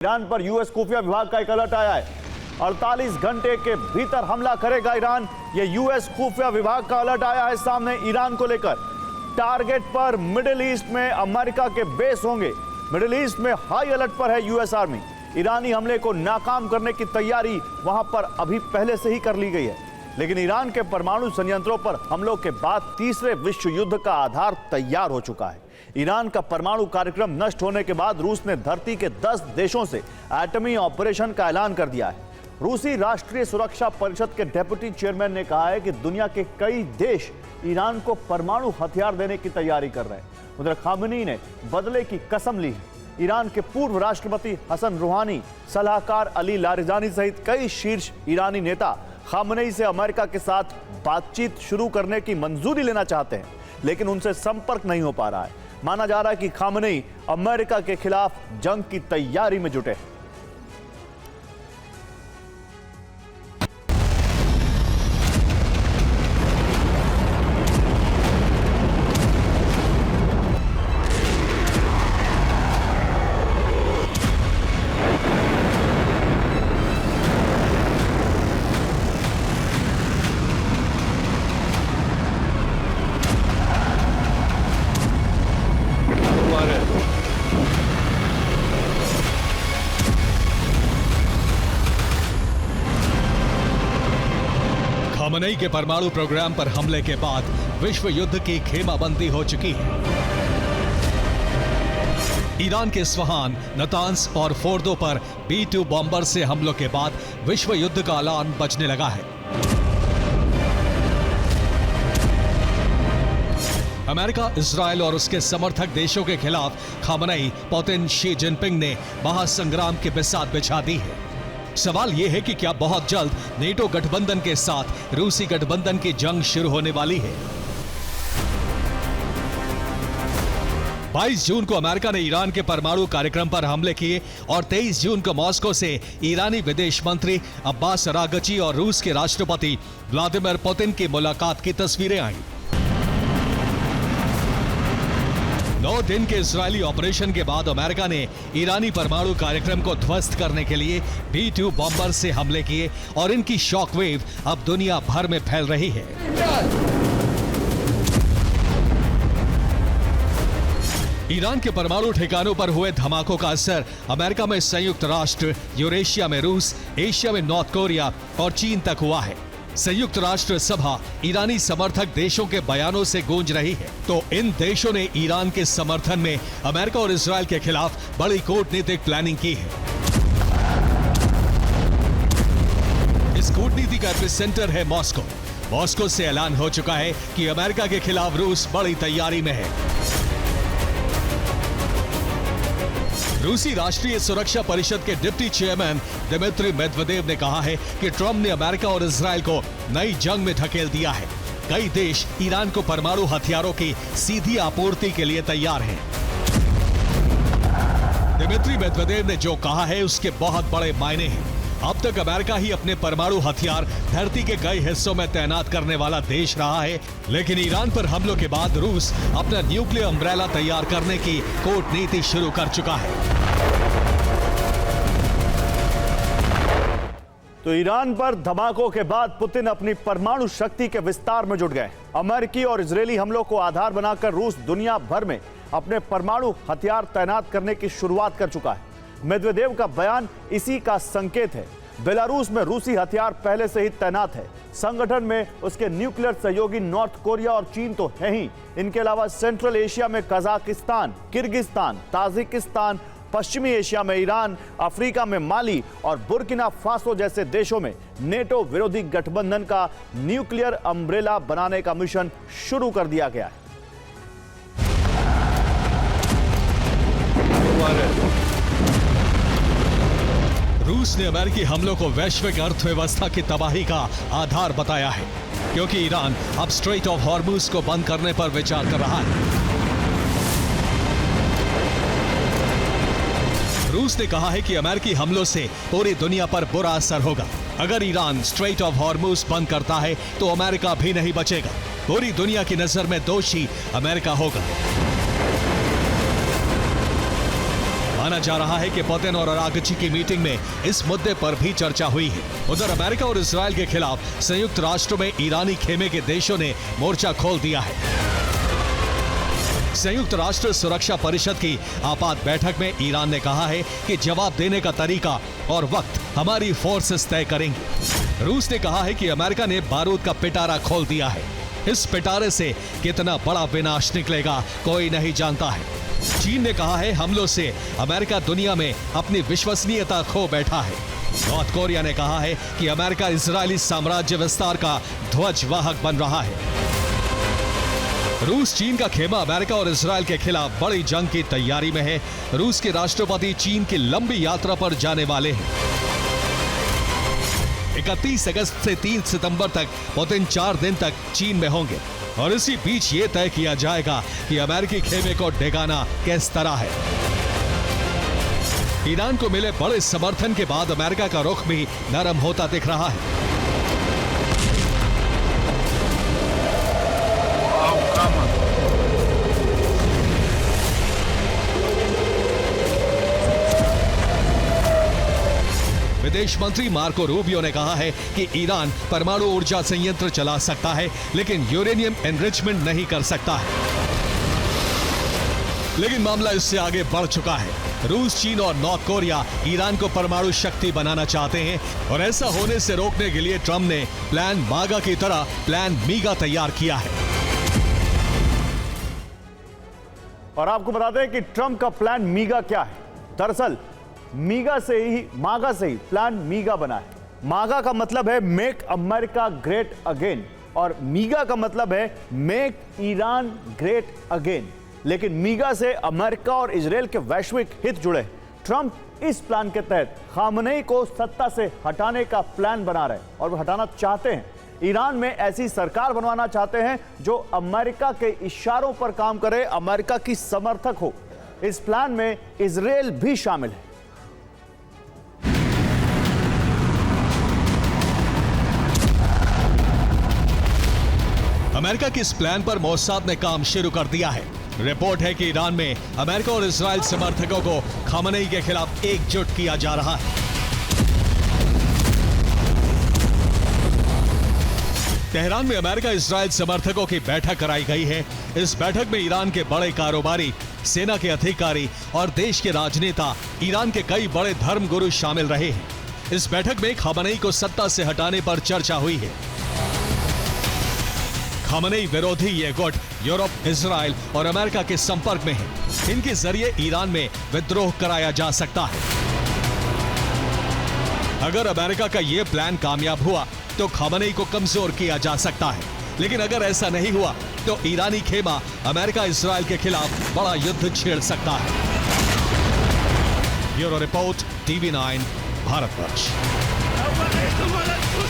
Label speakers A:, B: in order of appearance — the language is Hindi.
A: ईरान पर यूएस खुफिया विभाग का एक अलर्ट आया है। 48 घंटे के भीतर हमला करेगा ईरान। ये यूएस खुफिया विभाग का अलर्ट आया है सामने ईरान को लेकर। टारगेट पर मिडिल ईस्ट में अमेरिका के बेस होंगे। मिडिल ईस्ट में हाई अलर्ट पर है यूएस आर्मी। ईरानी हमले को नाकाम करने की तैयारी वहां पर अभी पहले से ही कर ली गई है, लेकिन ईरान के परमाणु संयंत्रों पर हमलों के बाद तीसरे विश्व युद्ध का आधार तैयार हो चुका है। ईरान का परमाणु कार्यक्रम नष्ट होने के बाद रूस ने धरती के 10 देशों से एटमी ऑपरेशन का ऐलान कर दिया है। रूसी राष्ट्रीय सुरक्षा परिषद के डेप्यूटी चेयरमैन ने कहा है कि दुनिया के कई देश ईरान को परमाणु हथियार देने की तैयारी कर रहे हैं। उधर खामेनी ने बदले की कसम ली है। ईरान के पूर्व राष्ट्रपति हसन रूहानी, सलाहकार अली लारिजानी सहित कई शीर्ष ईरानी नेता खामेनी से अमेरिका के साथ बातचीत शुरू करने की मंजूरी लेना चाहते हैं, लेकिन उनसे संपर्क नहीं हो पा रहा है। माना जा रहा है कि खामेनी अमेरिका के खिलाफ जंग की तैयारी में जुटे हैं।
B: खामेनी के परमाणु प्रोग्राम पर हमले के बाद विश्व युद्ध की खेमाबंदी हो चुकी है। ईरान के इस्फहान, नतांस और फोर्दो पर B-2 बॉम्बर से हमलों के बाद विश्व युद्ध का अलार्म बजने लगा है। अमेरिका, इजराइल और उसके समर्थक देशों के खिलाफ खामेनी, पुतिन, शी जिनपिंग ने महासंग्राम की बिसात बिछा दी है। सवाल यह है कि क्या बहुत जल्द नेटो गठबंधन के साथ रूसी गठबंधन की जंग शुरू होने वाली है। 22 जून को अमेरिका ने ईरान के परमाणु कार्यक्रम पर हमले किए और 23 जून को मॉस्को से ईरानी विदेश मंत्री अब्बास अरागची और रूस के राष्ट्रपति व्लादिमीर पुतिन की मुलाकात की तस्वीरें आईं। 9 दिन के इजरायली ऑपरेशन के बाद अमेरिका ने ईरानी परमाणु कार्यक्रम को ध्वस्त करने के लिए B-2 बॉम्बर से हमले किए और इनकी शॉकवेव अब दुनिया भर में फैल रही है। ईरान के परमाणु ठिकानों पर हुए धमाकों का असर अमेरिका में संयुक्त राष्ट्र, यूरेशिया में रूस, एशिया में नॉर्थ कोरिया और चीन तक हुआ है। संयुक्त राष्ट्र सभा ईरानी समर्थक देशों के बयानों से गूंज रही है, तो इन देशों ने ईरान के समर्थन में अमेरिका और इजराइल के खिलाफ बड़ी कूटनीतिक प्लानिंग की है। इस कूटनीति का एपिसेंटर है मॉस्को। मॉस्को से ऐलान हो चुका है कि अमेरिका के खिलाफ रूस बड़ी तैयारी में है। रूसी राष्ट्रीय सुरक्षा परिषद के डिप्टी चेयरमैन दिमित्री मेदवेदेव ने कहा है कि ट्रंप ने अमेरिका और इजराइल को नई जंग में ढकेल दिया है। कई देश ईरान को परमाणु हथियारों की सीधी आपूर्ति के लिए तैयार हैं। दिमित्री मेदवेदेव ने जो कहा है उसके बहुत बड़े मायने हैं। अब तक अमेरिका ही अपने परमाणु हथियार धरती के कई हिस्सों में तैनात करने वाला देश रहा है, लेकिन ईरान पर हमलों के बाद रूस अपना न्यूक्लियर अम्ब्रेला तैयार करने की कूटनीति शुरू कर चुका है।
A: तो ईरान पर धमाकों के बाद पुतिन अपनी परमाणु शक्ति के विस्तार में जुट गए। अमेरिकी और इजरायली हमलों को आधार बनाकर रूस दुनिया भर में अपने परमाणु हथियार तैनात करने की शुरुआत कर चुका है। मेदवेदेव का बयान इसी का संकेत है। बेलारूस में रूसी हथियार पहले से ही तैनात है। संगठन में उसके न्यूक्लियर सहयोगी नॉर्थ कोरिया और चीन तो है ही। इनके अलावा सेंट्रल एशिया में कजाकिस्तान, किर्गिस्तान, ताजिकिस्तान, पश्चिमी एशिया में ईरान, अफ्रीका में माली और बुर्किना फासो जैसे देशों में नेटो विरोधी गठबंधन का न्यूक्लियर अम्ब्रेला बनाने का मिशन शुरू कर दिया गया है।
B: रूस ने अमेरिकी हमलों को वैश्विक अर्थव्यवस्था की तबाही का आधार बताया है, क्योंकि ईरान अब स्ट्रेट ऑफ हॉर्मुज को बंद करने पर विचार कर रहा है। रूस ने कहा है कि अमेरिकी हमलों से पूरी दुनिया पर बुरा असर होगा। अगर ईरान स्ट्रेट ऑफ हॉर्मुज बंद करता है तो अमेरिका भी नहीं बचेगा। पूरी दुनिया की नजर में दोषी अमेरिका होगा। माना जा रहा है कि पुतिन और अरागची की मीटिंग में इस मुद्दे पर भी चर्चा हुई है। उधर अमेरिका और इजराइल के खिलाफ संयुक्त राष्ट्र में ईरानी खेमे के देशों ने मोर्चा खोल दिया है। संयुक्त राष्ट्र सुरक्षा परिषद की आपात बैठक में ईरान ने कहा है कि जवाब देने का तरीका और वक्त हमारी फोर्सेस तय करेंगी। रूस ने कहा है कि अमेरिका ने बारूद का पिटारा खोल दिया है। इस पिटारे से कितना बड़ा विनाश निकलेगा कोई नहीं जानता है। चीन ने कहा है हमलों से अमेरिका दुनिया में अपनी विश्वसनीयता खो बैठा है। नॉर्थ कोरिया ने कहा है कि अमेरिका इजरायली साम्राज्य विस्तार का ध्वजवाहक बन रहा है। रूस चीन का खेमा अमेरिका और इजरायल के खिलाफ बड़ी जंग की तैयारी में है। रूस के राष्ट्रपति चीन की लंबी यात्रा पर जाने वाले हैं। 31 अगस्त से 3 सितंबर तक पुतिन 4 दिन तक चीन में होंगे और इसी बीच ये तय किया जाएगा कि अमेरिकी खेमे को ठिकाना किस तरह है। ईरान को मिले बड़े समर्थन के बाद अमेरिका का रुख भी नरम होता दिख रहा है। विदेश मंत्री मार्को रूबियो ने कहा है कि ईरान परमाणु ऊर्जा संयंत्र चला सकता है लेकिन यूरेनियम एनरिचमेंट नहीं कर सकता है। लेकिन मामला इससे आगे बढ़ चुका है। रूस, चीन और नॉर्थ कोरिया ईरान को परमाणु शक्ति बनाना चाहते हैं और ऐसा होने से रोकने के लिए ट्रंप ने प्लान मागा की तरह प्लान मीगा तैयार किया है।
A: और आपको बता दें कि ट्रंप का प्लान मीगा क्या है। दरअसल मागा से ही प्लान मीगा बना है। मागा का मतलब है मेक अमेरिका ग्रेट अगेन और मीगा का मतलब है मेक ईरान ग्रेट अगेन। लेकिन मीगा से अमेरिका और इजराइल के वैश्विक हित जुड़े। ट्रंप इस प्लान के तहत खामनेई को सत्ता से हटाने का प्लान बना रहे हैं और वो हटाना चाहते हैं। ईरान में ऐसी सरकार बनवाना चाहते हैं जो अमेरिका के इशारों पर काम करे, अमेरिका की समर्थक हो। इस प्लान में इजराइल भी शामिल है।
B: अमेरिका के इस प्लान पर मोसाद ने काम शुरू कर दिया है। रिपोर्ट है कि ईरान में अमेरिका और इजराइल समर्थकों को खामनेई के खिलाफ एकजुट किया जा रहा है। तेहरान में अमेरिका इजराइल समर्थकों की बैठक कराई गई है। इस बैठक में ईरान के बड़े कारोबारी, सेना के अधिकारी और देश के राजनेता, ईरान के कई बड़े धर्मगुरु शामिल रहे हैं। इस बैठक में खामनेई को सत्ता से हटाने पर चर्चा हुई है। खामनेई विरोधी ये गुट यूरोप, इजराइल और अमेरिका के संपर्क में है। इनके जरिए ईरान में विद्रोह कराया जा सकता है। अगर अमेरिका का ये प्लान कामयाब हुआ तो खामनेई को कमजोर किया जा सकता है, लेकिन अगर ऐसा नहीं हुआ तो ईरानी खेमा अमेरिका इजराइल के खिलाफ बड़ा युद्ध छेड़ सकता है। Bureau report, TV9, Bharatvarsh.